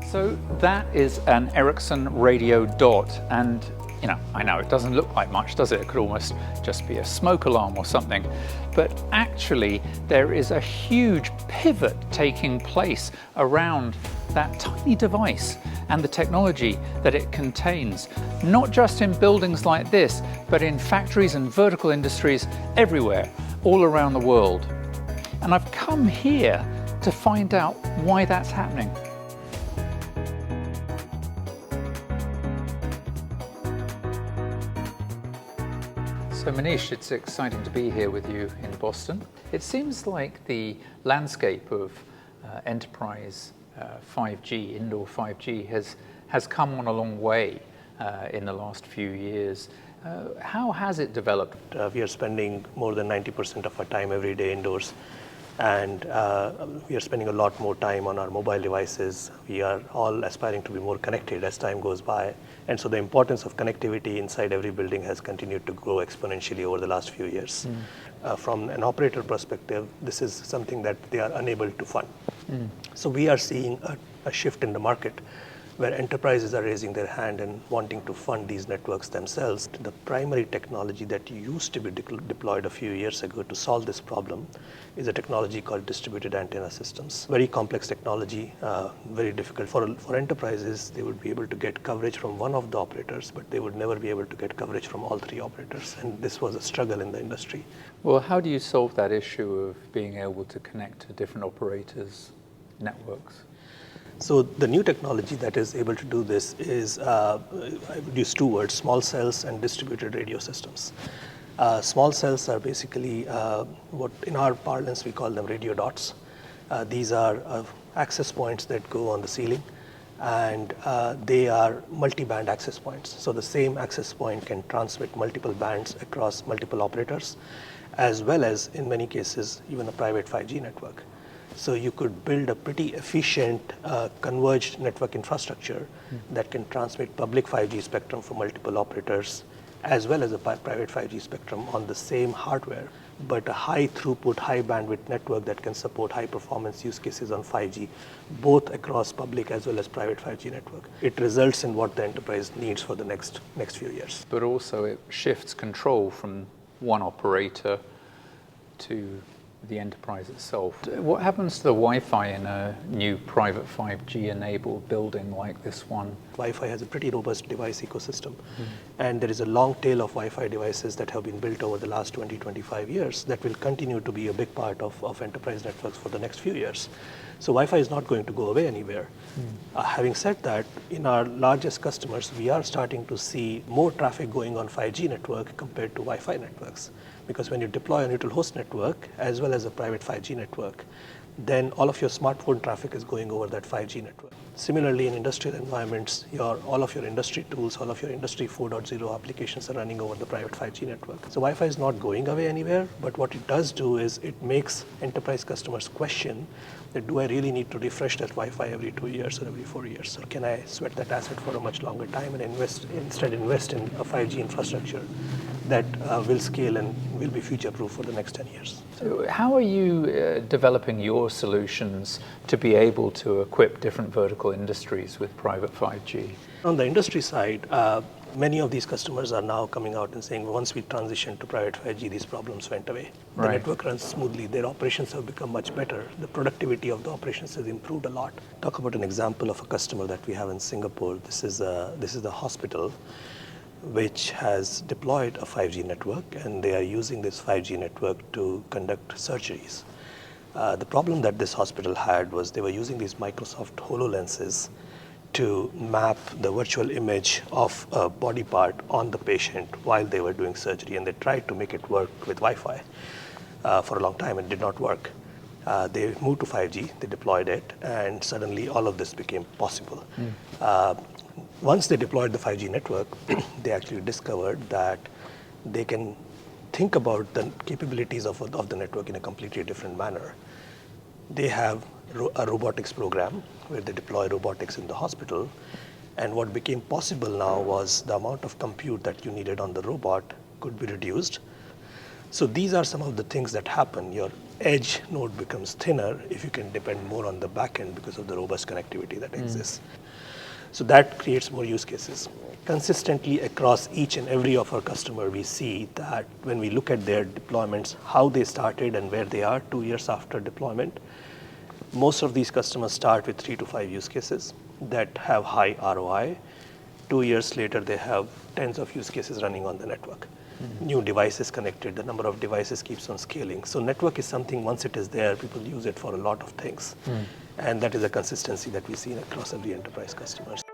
So that is an Ericsson radio dot, and I know it doesn't look like much, does it? It could almost just be a smoke alarm or something. But actually, there is a huge pivot taking place around that tiny device and the technology that it contains, not just in buildings like this, but in factories and vertical industries everywhere, all around the world. And I've come here to find out why that's happening. So Manish, it's exciting to be here with you in Boston. It seems like the landscape of enterprise 5G, indoor 5G, has come on a long way in the last few years. How has it developed? We are spending more than 90% of our time every day indoors, and we are spending a lot more time on our mobile devices. We are all aspiring to be more connected as time goes by. And so the importance of connectivity inside every building has continued to grow exponentially over the last few years. From an operator perspective, this is something that they are unable to fund. So we are seeing a shift in the market where enterprises are raising their hand and wanting to fund these networks themselves. The primary technology that used to be deployed a few years ago to solve this problem is a technology called distributed antenna systems. Very complex technology, very difficult. For enterprises, they would be able to get coverage from one of the operators, but they would never be able to get coverage from all three operators. And this was a struggle in the industry. Well, how do you solve that issue of being able to connect to different operators' networks? So the new technology that is able to do this is, I would use two words, small cells and distributed radio systems. Small cells are basically what in our parlance we call them radio dots. These are access points that go on the ceiling, and they are multi-band access points. So the same access point can transmit multiple bands across multiple operators, as well as, in many cases, even a private 5G network. So you could build a pretty efficient converged network infrastructure that can transmit public 5G spectrum for multiple operators, as well as a private 5G spectrum on the same hardware, but a high throughput, high bandwidth network that can support high performance use cases on 5G, both across public as well as private 5G network. It results in what the enterprise needs for the next few years. But also it shifts control from one operator to the enterprise itself. What happens to the Wi-Fi in a new private 5G enabled building like this one? Wi-Fi has a pretty robust device ecosystem, and there is a long tail of Wi-Fi devices that have been built over the last 20-25 years that will continue to be a big part of enterprise networks for the next few years. So Wi-Fi is not going to go away anywhere. Having said that, in our largest customers, we are starting to see more traffic going on 5G network compared to Wi-Fi networks. Because when you deploy a neutral host network, as well as a private 5G network, then all of your smartphone traffic is going over that 5G network. Similarly, in industrial environments, all of your industry tools, all of your industry 4.0 applications are running over the private 5G network. So Wi-Fi is not going away anywhere, but what it does do is it makes enterprise customers question that, do I really need to refresh that Wi-Fi every 2 years or every 4 years? Or can I sweat that asset for a much longer time and instead invest in a 5G infrastructure that will scale and will be future-proof for the next 10 years. So how are you developing your solutions to be able to equip different vertical industries with private 5G? On the industry side, many of these customers are now coming out and saying, once we transitioned to private 5G, these problems went away. The network runs smoothly, their operations have become much better, the productivity of the operations has improved a lot. Talk about an example of a customer that we have in Singapore. This is the hospital which has deployed a 5G network, and they are using this 5G network to conduct surgeries. The problem that this hospital had was they were using these Microsoft HoloLenses to map the virtual image of a body part on the patient while they were doing surgery, and they tried to make it work with Wi-Fi for a long time and did not work. They moved to 5G, they deployed it, and suddenly all of this became possible. Once they deployed the 5G network, they actually discovered that they can think about the capabilities of the network in a completely different manner. They have a robotics program where they deploy robotics in the hospital, and what became possible now was the amount of compute that you needed on the robot could be reduced. So these are some of the things that happen. Your edge node becomes thinner if you can depend more on the back end because of the robust connectivity that exists. So that creates more use cases. Consistently across each and every of our customer, we see that when we look at their deployments, how they started and where they are 2 years after deployment, most of these customers start with 3 to 5 use cases that have high ROI. 2 years later, they have tens of use cases running on the network. New devices connected, the number of devices keeps on scaling. So network is something, once it is there, people use it for a lot of things. And that is a consistency that we see across every enterprise customers.